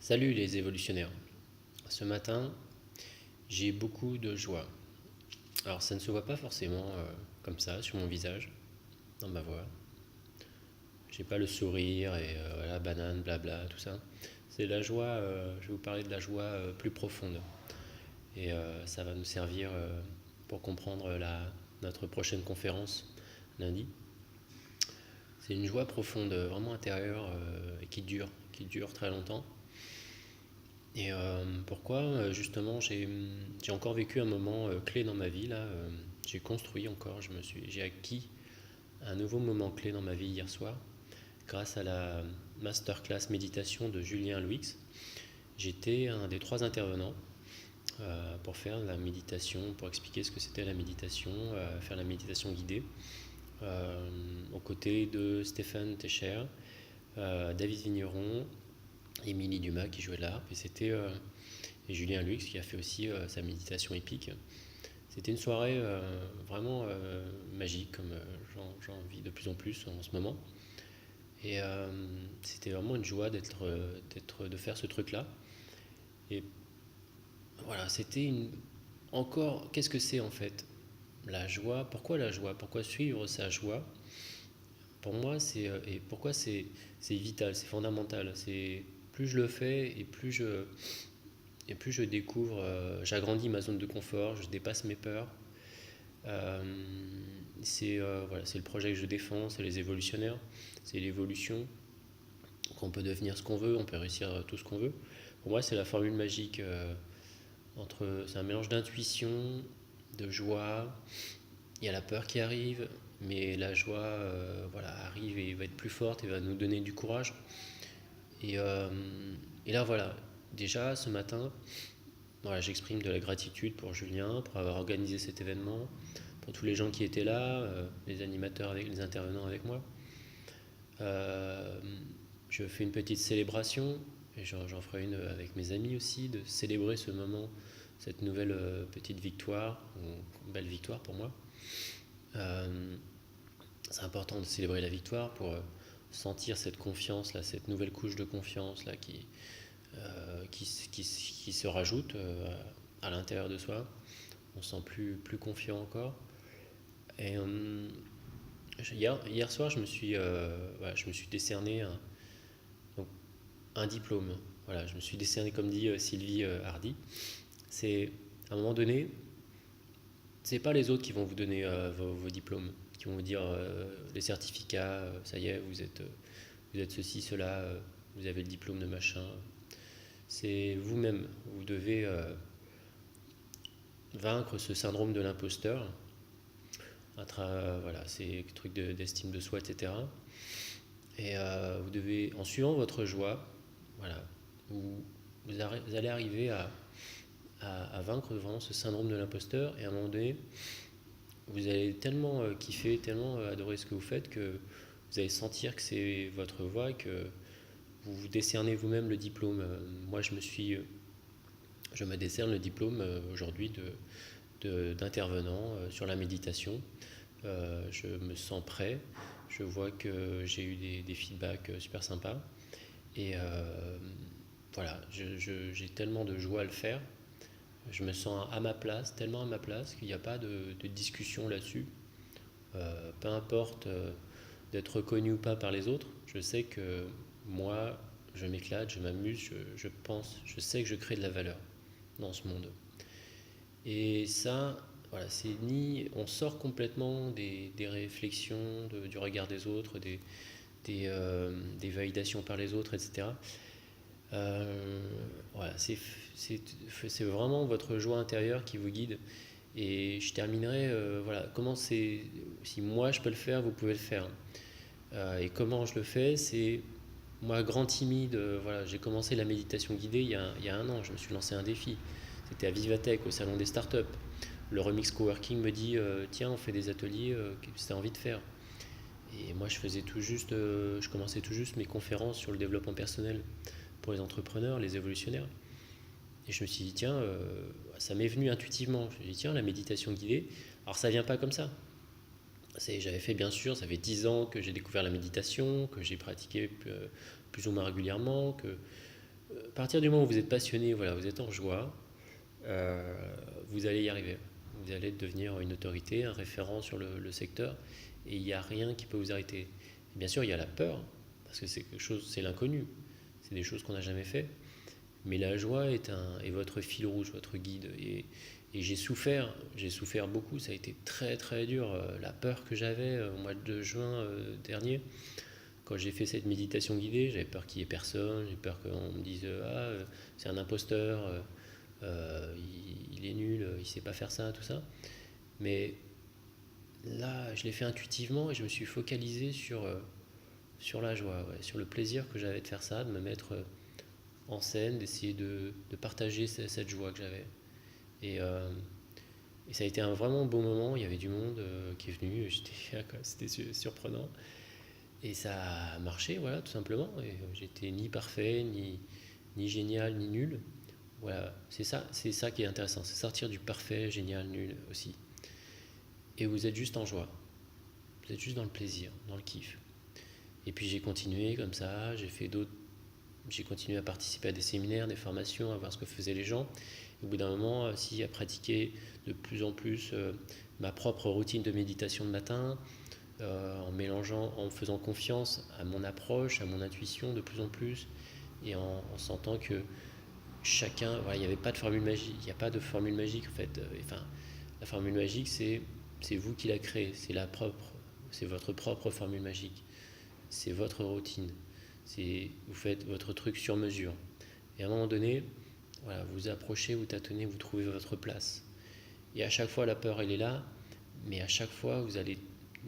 Salut les évolutionnaires. Ce matin, j'ai beaucoup de joie. Alors ça ne se voit pas forcément comme ça sur mon visage, dans ma voix. J'ai pas le sourire et la banane, blabla, tout ça. C'est la joie, je vais vous parler de la joie plus profonde. Et ça va nous servir pour comprendre notre prochaine conférence lundi. C'est une joie profonde, vraiment intérieure et qui dure très longtemps. Et pourquoi justement j'ai encore vécu un moment clé dans ma vie là. J'ai construit encore, j'ai acquis un nouveau moment clé dans ma vie hier soir grâce à la masterclass méditation de Julien Louix. J'étais un des trois intervenants pour faire la méditation, pour expliquer ce que c'était la méditation, faire la méditation guidée, aux côtés de Stéphane Techer, David Vigneron, Émilie Dumas qui jouait de l'harpe, et Julien Lux qui a fait aussi sa méditation épique. C'était une soirée vraiment magique, comme j'en vis de plus en plus en ce moment. Et c'était vraiment une joie de faire ce truc-là. Et voilà, encore, qu'est-ce que c'est en fait la joie? Pourquoi la joie? Pourquoi suivre sa joie? Pour moi, et pourquoi c'est vital, c'est fondamental. C'est plus je le fais et plus je découvre, j'agrandis ma zone de confort, je dépasse mes peurs. Euh, voilà, c'est le projet que je défends, c'est les évolutionnaires, c'est l'évolution, qu'on peut devenir ce qu'on veut, on peut réussir tout ce qu'on veut. Pour moi, c'est la formule magique c'est un mélange d'intuition, de joie. Il y a la peur qui arrive, mais la joie voilà, arrive et va être plus forte et va nous donner du courage. Et, euh, et là, voilà, déjà ce matin, voilà, j'exprime de la gratitude pour Julien, pour avoir organisé cet événement, pour tous les gens qui étaient là, les animateurs, les intervenants avec moi. Euh, je fais une petite célébration, et j'en ferai une avec mes amis aussi, de célébrer ce moment, cette nouvelle petite victoire, ou belle victoire pour moi. Euh, c'est important de célébrer la victoire pour sentir cette confiance, là, cette nouvelle couche de confiance là, qui se rajoute à l'intérieur de soi. On se sent plus confiant encore. Et hier soir, voilà, je me suis décerné donc, un diplôme. Voilà, je me suis décerné, comme dit Sylvie Hardy. C'est à un moment donné, c'est pas les autres qui vont vous donner vos diplômes, qui vont vous dire les certificats, ça y est, vous êtes ceci, cela, vous avez le diplôme de machin. C'est vous-même. Vous devez vaincre ce syndrome de l'imposteur. Voilà, c'est trucs d'estime de soi, etc. Et vous devez, en suivant votre joie, voilà, vous allez arriver à vaincre vraiment ce syndrome de l'imposteur. Et à un moment donné, vous allez tellement kiffer, tellement adorer ce que vous faites que vous allez sentir que c'est votre voie, que vous vous décernez vous-même le diplôme. Moi, je me décerne le diplôme aujourd'hui d'intervenant sur la méditation. Je me sens prêt. Je vois que j'ai eu des feedbacks super sympas. Et voilà, j'ai tellement de joie à le faire. Je me sens à ma place, tellement à ma place qu'il n'y a pas de discussion là-dessus. Peu importe d'être reconnu ou pas par les autres, je sais que moi, je m'éclate, je m'amuse, je pense, je sais que je crée de la valeur dans ce monde. Et ça, voilà, on sort complètement des réflexions, du regard des autres, des validations par les autres, etc. Voilà, c'est vraiment votre joie intérieure qui vous guide. Et je terminerai, voilà, si moi je peux le faire, vous pouvez le faire. Et comment je le fais, c'est moi, grand timide, voilà, j'ai commencé la méditation guidée il y a un an, je me suis lancé un défi. C'était à Vivatech, au salon des startups. Le Remix Coworking me dit tiens, on fait des ateliers que tu as envie de faire. Et moi, je commençais tout juste mes conférences sur le développement personnel pour les entrepreneurs, les évolutionnaires. Et je me suis dit tiens, ça m'est venu intuitivement. Je me suis dit tiens, la méditation guidée. Alors ça vient pas comme ça. J'avais fait bien sûr, ça fait 10 ans que j'ai découvert la méditation, que j'ai pratiqué plus ou moins régulièrement, À partir du moment où vous êtes passionné, voilà, vous êtes en joie, euh, vous allez y arriver. Vous allez devenir une autorité, un référent sur le secteur, et il n'y a rien qui peut vous arrêter. Et bien sûr, il y a la peur, parce que c'est quelque chose, c'est l'inconnu, c'est des choses qu'on n'a jamais fait. Mais la joie est votre fil rouge, votre guide. Et j'ai souffert beaucoup. Ça a été très très dur. La peur que j'avais au mois de juin dernier, quand j'ai fait cette méditation guidée, j'avais peur qu'il n'y ait personne, j'ai peur qu'on me dise c'est un imposteur, il est nul, il ne sait pas faire ça, tout ça. Mais là, je l'ai fait intuitivement et je me suis focalisé sur la joie, ouais, sur le plaisir que j'avais de faire ça, de me mettre en scène, d'essayer de partager cette joie que j'avais. Et, euh, et ça a été un vraiment beau moment. Il y avait du monde qui est venu. C'était surprenant. Et ça a marché, voilà, tout simplement. Et j'étais ni parfait, ni génial, ni nul. Voilà, c'est ça qui est intéressant. C'est sortir du parfait, génial, nul aussi. Et vous êtes juste en joie. Vous êtes juste dans le plaisir, dans le kiff. Et puis j'ai continué comme ça. J'ai continué à participer à des séminaires, des formations, à voir ce que faisaient les gens. Et au bout d'un moment, aussi à pratiquer de plus en plus ma propre routine de méditation le matin, en mélangeant, en faisant confiance à mon approche, à mon intuition de plus en plus, et en sentant que chacun, voilà, il n'y avait pas de formule magique, il n'y a pas de formule magique en fait. Enfin, la formule magique, c'est vous qui la créez, c'est votre propre formule magique, c'est votre routine, vous faites votre truc sur mesure. Et à un moment donné, voilà, vous approchez, vous tâtonnez, vous trouvez votre place. Et à chaque fois, la peur, elle est là, mais à chaque fois, vous allez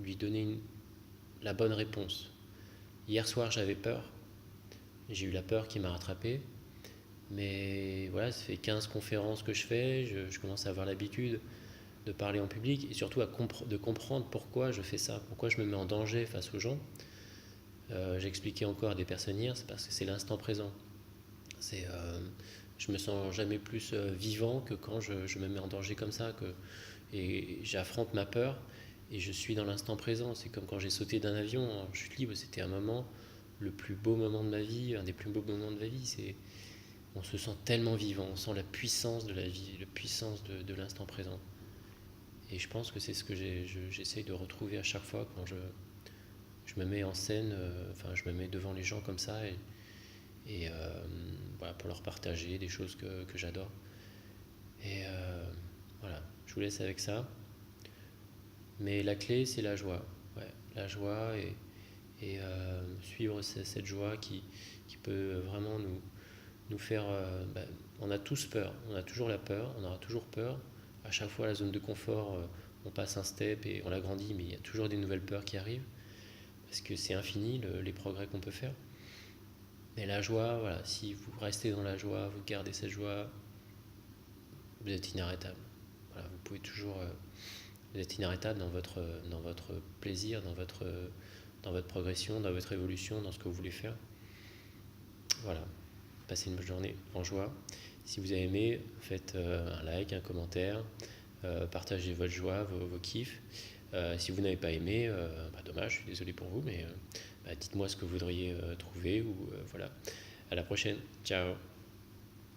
lui donner la bonne réponse. Hier soir, j'avais peur. J'ai eu la peur qui m'a rattrapé. Mais voilà, ça fait 15 conférences que je fais. Je commence à avoir l'habitude de parler en public et surtout de comprendre pourquoi je fais ça, pourquoi je me mets en danger face aux gens. J'expliquais encore à des personnes hier, c'est parce que c'est l'instant présent. Je me sens jamais plus vivant que quand je me mets en danger comme ça, et j'affronte ma peur et je suis dans l'instant présent. C'est comme quand j'ai sauté d'un avion en chute libre, c'était un moment, le plus beau moment de ma vie, un des plus beaux moments de ma vie. On se sent tellement vivant, on sent la puissance de la vie, la puissance de l'instant présent. Et je pense que c'est ce que j'essaye de retrouver à chaque fois quand je me mets en scène, enfin je me mets devant les gens comme ça et voilà, pour leur partager des choses que j'adore. Et voilà, je vous laisse avec ça. Mais la clé, c'est la joie. Ouais, la joie et suivre cette joie qui peut vraiment nous faire. On a tous peur, on a toujours la peur, on aura toujours peur. À chaque fois, la zone de confort, on passe un step et on l'agrandit, mais il y a toujours des nouvelles peurs qui arrivent parce que c'est infini les progrès qu'on peut faire. Mais la joie, voilà, si vous restez dans la joie, vous gardez cette joie, vous êtes inarrêtable. Voilà, vous pouvez toujours, vous êtes inarrêtable dans votre plaisir, dans votre progression, dans votre évolution, dans ce que vous voulez faire. Voilà, passez une bonne journée en joie. Si vous avez aimé, faites un like, un commentaire, partagez votre joie, vos kiffs. Si vous n'avez pas aimé, dommage, je suis désolé pour vous, mais dites-moi ce que vous voudriez trouver ou voilà. À la prochaine, ciao.